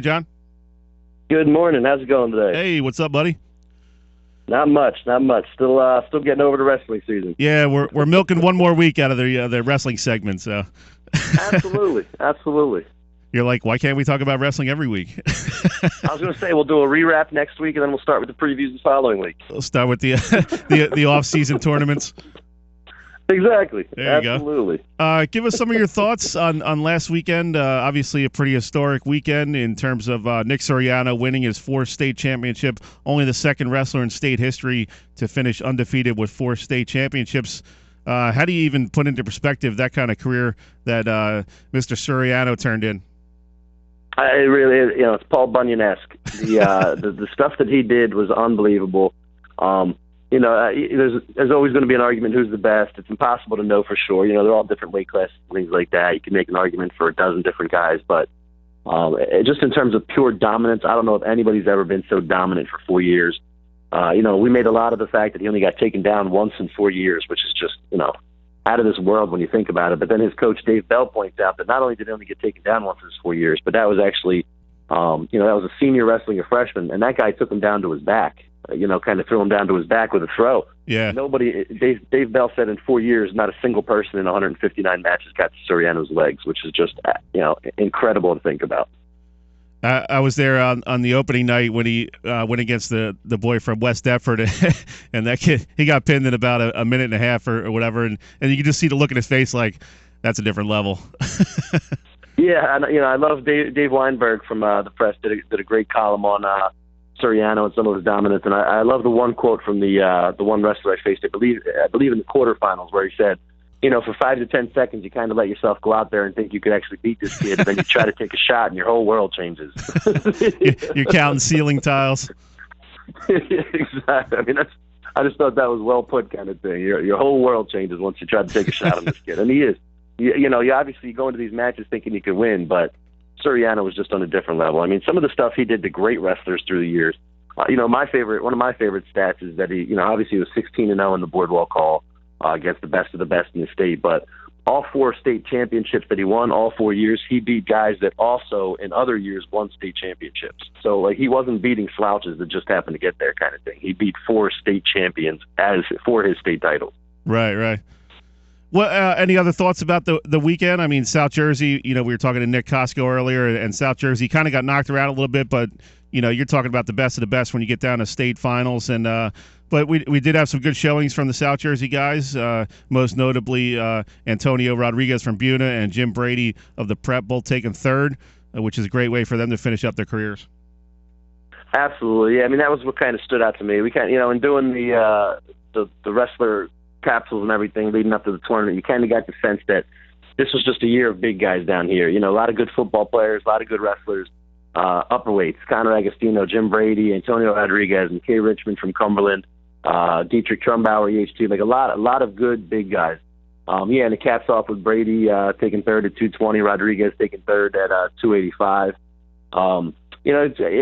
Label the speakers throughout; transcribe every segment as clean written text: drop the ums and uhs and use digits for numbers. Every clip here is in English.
Speaker 1: John.
Speaker 2: Good morning. How's it going today?
Speaker 1: Hey, what's up, buddy?
Speaker 2: Not much. Still getting over the wrestling season.
Speaker 1: Yeah, we're milking one more week out of the wrestling segment. So.
Speaker 2: Absolutely.
Speaker 1: You're like, why can't we talk about wrestling every week?
Speaker 2: I was going to say we'll do a rewrap next week, and then we'll start with the previews the following week.
Speaker 1: We'll start with the off-season tournaments.
Speaker 2: Exactly.
Speaker 1: There you
Speaker 2: Absolutely.
Speaker 1: Go. Give us some of your thoughts on last weekend. Obviously, a pretty historic weekend in terms of Nick Suriano winning his 4th state championship, only the second wrestler in state history to finish undefeated with 4 state championships. How do you even put into perspective that kind of career that Mr. Suriano turned in?
Speaker 2: It really, it's Paul Bunyan-esque. The stuff that he did was unbelievable. There's always going to be an argument who's the best. It's impossible to know for sure. They're all different weight classes, things like that. You can make an argument for a dozen different guys, but just in terms of pure dominance, I don't know if anybody's ever been so dominant for 4 years. We made a lot of the fact that he only got taken down once in 4 years, which is just, out of this world when you think about it. But then his coach, Dave Bell, points out that not only did he only get taken down once in his 4 years, but that was actually, that was a senior wrestling a freshman, and that guy took him down to his back, kind of threw him down to his back with a throw.
Speaker 1: Yeah.
Speaker 2: Dave Bell said in 4 years, not a single person in 159 matches got to Suriano's legs, which is just, incredible to think about.
Speaker 1: I was there on the opening night when he went against the boy from West Deptford, and that kid, he got pinned in about a minute and a half or whatever, and you could just see the look in his face like, that's a different level.
Speaker 2: Yeah, and I love Dave Weinberg from the press did a great column on Suriano and some of his dominance, and I love the one quote from the one wrestler I faced. I believe in the quarterfinals, where he said, for 5 to 10 seconds, you kind of let yourself go out there and think you could actually beat this kid, and then you try to take a shot, and your whole world changes.
Speaker 1: You're counting ceiling tiles.
Speaker 2: Exactly. I mean, I just thought that was well put, kind of thing. Your whole world changes once you try to take a shot on this kid, and he is. You obviously go into these matches thinking you could win, but Suriano was just on a different level. I mean, some of the stuff he did to great wrestlers through the years. One of my favorite stats is that he, obviously he was 16-0 in the Boardwalk Hall. Against the best of the best in the state, but all 4 state championships that he won, all 4 years, he beat guys that also in other years won state championships. So he wasn't beating slouches that just happened to get there, kind of thing. He beat 4 state champions for his state titles.
Speaker 1: Right. What any other thoughts about the weekend? I mean, South Jersey. We were talking to Nick Costco earlier, and South Jersey kind of got knocked around a little bit, but you're talking about the best of the best when you get down to state finals, and. But we did have some good showings from the South Jersey guys, most notably Antonio Rodriguez from Buna and Jim Brady of the Prep, both taking 3rd, which is a great way for them to finish up their careers.
Speaker 2: Absolutely. Yeah, I mean, that was what kind of stood out to me. We kind of, in doing the wrestler capsules and everything leading up to the tournament, you kind of got the sense that this was just a year of big guys down here. A lot of good football players, a lot of good wrestlers. Upperweights, Connor Agostino, Jim Brady, Antonio Rodriguez, and Kay Richmond from Cumberland, Dietrich Trumbauer, EH2, like a lot of good big guys. And it caps off with Brady taking 3rd at 220, Rodriguez taking 3rd at 285. I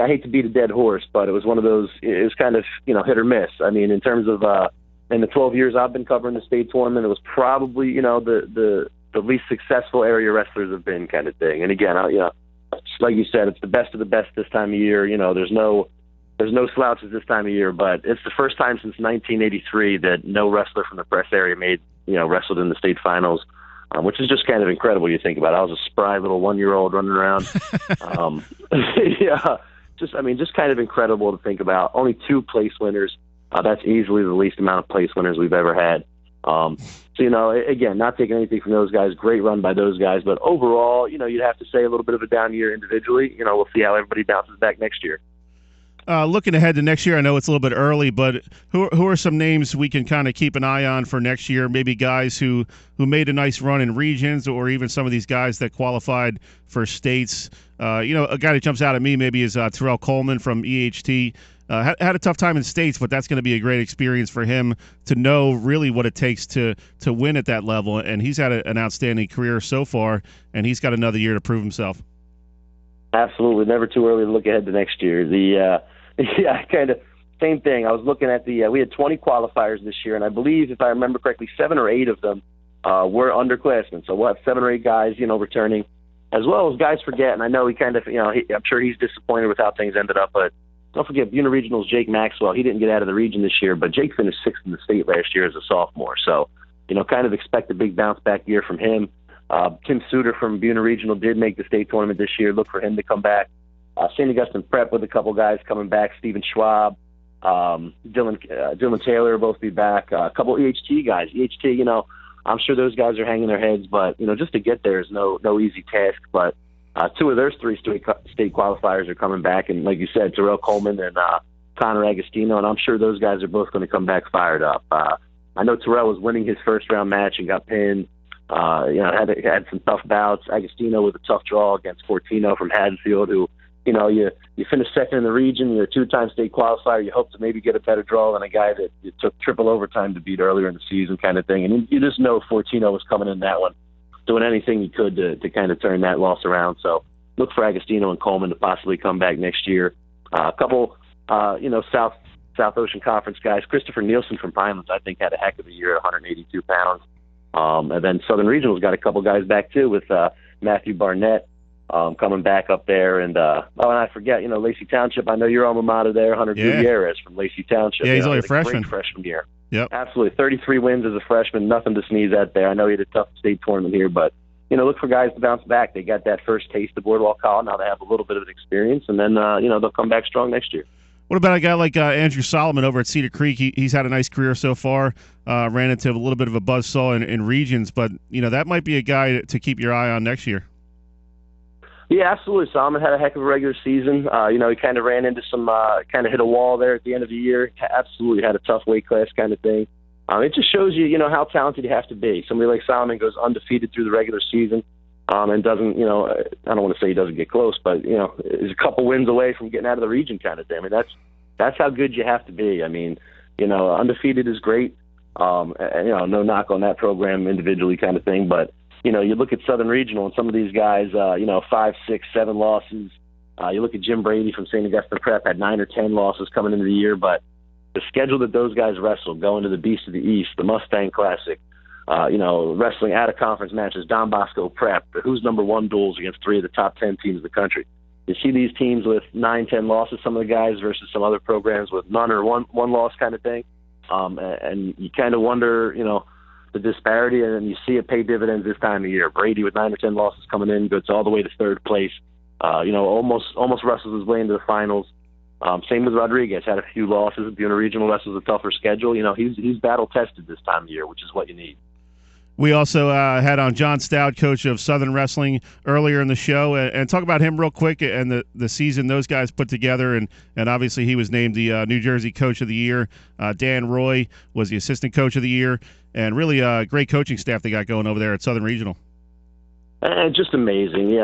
Speaker 2: hate to beat a dead horse, but it was one of those. It was kind of hit or miss. I mean, in terms of in the 12 years I've been covering the state tournament, it was probably the least successful area wrestlers have been, kind of thing. And again, just like you said, it's the best of the best this time of year. There's no slouches this time of year, but it's the first time since 1983 that no wrestler from the press area wrestled in the state finals, which is just kind of incredible. You think about it. I was a spry little 1-year-old running around. Just kind of incredible to think about. Only 2 place winners. That's easily the least amount of place winners we've ever had. Again, not taking anything from those guys, great run by those guys, but overall, you'd have to say a little bit of a down year individually. We'll see how everybody bounces back next year.
Speaker 1: Looking ahead to next year, I know it's a little bit early, but who are some names we can kind of keep an eye on for next year? Maybe guys who made a nice run in regions, or even some of these guys that qualified for states. A guy that jumps out at me maybe is Terrell Coleman from EHT. Had a tough time in states, but that's going to be a great experience for him to know really what it takes to win at that level. And he's had an outstanding career so far, and he's got another year to prove himself.
Speaker 2: Absolutely. Never too early to look ahead to next year. Kind of same thing. I was looking at we had 20 qualifiers this year, and I believe, if I remember correctly, 7 or 8 of them were underclassmen. So we'll have 7 or 8 guys, returning. as well as guys forget, and I know he kind of, I'm sure he's disappointed with how things ended up, but don't forget, Buena Regional's Jake Maxwell. He didn't get out of the region this year, but Jake finished 6th in the state last year as a sophomore. So, kind of expect a big bounce-back year from him. Tim Suter from Buena Regional did make the state tournament this year. Look for him to come back. St. Augustine Prep with a couple guys coming back. Stephen Schwab, Dylan Taylor will both be back. A couple EHT guys. EHT, I'm sure those guys are hanging their heads, but, just to get there is no easy task. But 2 of their 3 state qualifiers are coming back, and like you said, Terrell Coleman and Connor Agostino, and I'm sure those guys are both going to come back fired up. I know Terrell was winning his first-round match and got pinned. Had some tough bouts. Agostino with a tough draw against Fortino from Haddonfield, who, you finished 2nd in the region, you're a 2-time state qualifier, you hope to maybe get a better draw than a guy that it took triple overtime to beat earlier in the season kind of thing. And you just know Fortino was coming in that one, doing anything he could to kind of turn that loss around. So look for Agostino and Coleman to possibly come back next year. A couple, South Ocean Conference guys. Christopher Nielsen from Pinelands, I think, had a heck of a year at 182 pounds. And then Southern Regional's got a couple guys back, too, with Matthew Barnett coming back up there. And I forget, Lacey Township. I know your alma mater there, Hunter Gutierrez from Lacey Township.
Speaker 1: Yeah, he's only a freshman.
Speaker 2: Great freshman year.
Speaker 1: Yep.
Speaker 2: Absolutely. 33 wins as a freshman. Nothing to sneeze at there. I know he had a tough state tournament here, but, look for guys to bounce back. They got that first taste of Boardwalk College. Now they have a little bit of an experience, and then, they'll come back strong next year.
Speaker 1: What about a guy like Andrew Solomon over at Cedar Creek? He's had a nice career so far. Ran into a little bit of a buzzsaw in regions, but that might be a guy to keep your eye on next year.
Speaker 2: Yeah, absolutely. Solomon had a heck of a regular season. He kind of ran into some, kind of hit a wall there at the end of the year. Absolutely had a tough weight class kind of thing. It just shows you, how talented you have to be. Somebody like Solomon goes undefeated through the regular season. And doesn't, I don't want to say he doesn't get close, but, is a couple wins away from getting out of the region kind of thing. I mean, that's how good you have to be. I mean, undefeated is great. And, no knock on that program individually kind of thing. But, you look at Southern Regional and some of these guys, 5, 6, 7 losses. You look at Jim Brady from St. Augustine Prep, had 9 or 10 losses coming into the year. But the schedule that those guys wrestled, going to the Beast of the East, the Mustang Classic, wrestling out-of-conference matches, Don Bosco Prep, who's number 1 duels against 3 of the top 10 teams in the country. You see these teams with 9, 10 losses, some of the guys, versus some other programs with none or one loss kind of thing. And you kind of wonder, the disparity, and you see it pay dividends this time of year. Brady with 9 or 10 losses coming in, goes all the way to 3rd place. Almost wrestles his way into the finals. Same with Rodriguez, had a few losses. Buena Regional wrestles a tougher schedule. He's battle-tested this time of year, which is what you need.
Speaker 1: We also had on John Stout, coach of Southern Wrestling, earlier in the show, and talk about him real quick and the season those guys put together. And obviously he was named the New Jersey Coach of the Year. Dan Roy was the Assistant Coach of the Year, and really a great coaching staff they got going over there at Southern Regional.
Speaker 2: And just amazing.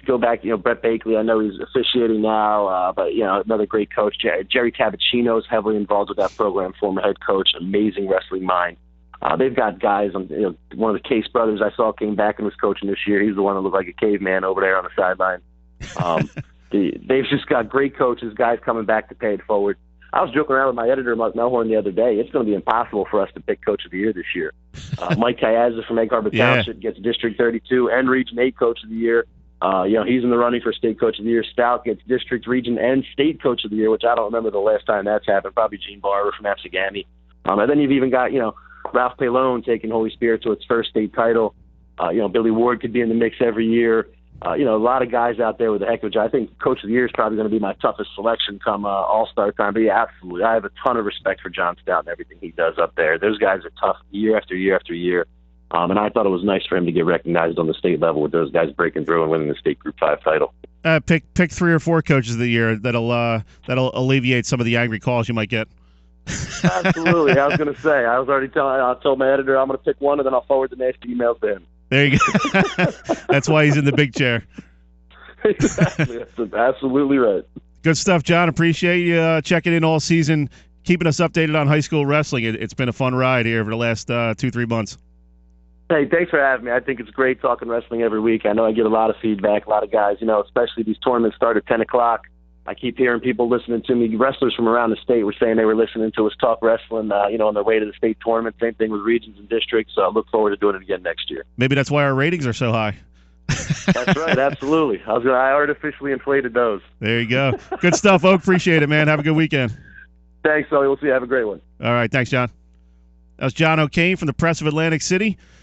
Speaker 2: Go back, Brett Bakley, I know he's officiating now, but, another great coach. Jerry Tabacino is heavily involved with that program, former head coach, amazing wrestling mind. They've got guys, one of the Case brothers I saw came back and was coaching this year. He's the one that looked like a caveman over there on the sideline. They've just got great coaches, guys coming back to pay it forward. I was joking around with my editor, Mark Melhorn, the other day. It's going to be impossible for us to pick Coach of the Year this year. Mike Kayazza from Egg Harbor Township gets District 32 and Region 8 Coach of the Year. He's in the running for State Coach of the Year. Stout gets District, Region, and State Coach of the Year, which I don't remember the last time that's happened. Probably Gene Barber from Absegami. And then you've even got, Ralph Palone taking Holy Spirit to its first state title. Billy Ward could be in the mix every year. A lot of guys out there with a heck of a job. I think Coach of the Year is probably going to be my toughest selection come All-Star time. But yeah, absolutely. I have a ton of respect for John Stout and everything he does up there. Those guys are tough year after year after year. And I thought it was nice for him to get recognized on the state level with those guys breaking through and winning the state Group 5 title.
Speaker 1: Pick 3 or 4 coaches of the year that'll alleviate some of the angry calls you might get.
Speaker 2: Absolutely. I was going to say, I told my editor I'm going to pick one, and then I'll forward the nasty emails to him.
Speaker 1: There you go. That's why he's in the big chair.
Speaker 2: Exactly. That's absolutely right.
Speaker 1: Good stuff, John. Appreciate you checking in all season, keeping us updated on high school wrestling. It's been a fun ride here over the last 2-3 months.
Speaker 2: Hey, thanks for having me. I think it's great talking wrestling every week. I know I get a lot of feedback. A lot of guys, especially these tournaments start at 10 o'clock. I keep hearing people listening to me. Wrestlers from around the state were saying they were listening to us talk wrestling, on their way to the state tournament. Same thing with regions and districts. So I look forward to doing it again next year.
Speaker 1: Maybe that's why our ratings are so high.
Speaker 2: That's right, absolutely. I artificially inflated those.
Speaker 1: There you go. Good stuff, Oak. Appreciate it, man. Have a good weekend.
Speaker 2: Thanks, Sully. We'll see you. Have a great one.
Speaker 1: All right. Thanks, John. That was John O'Kane from the Press of Atlantic City.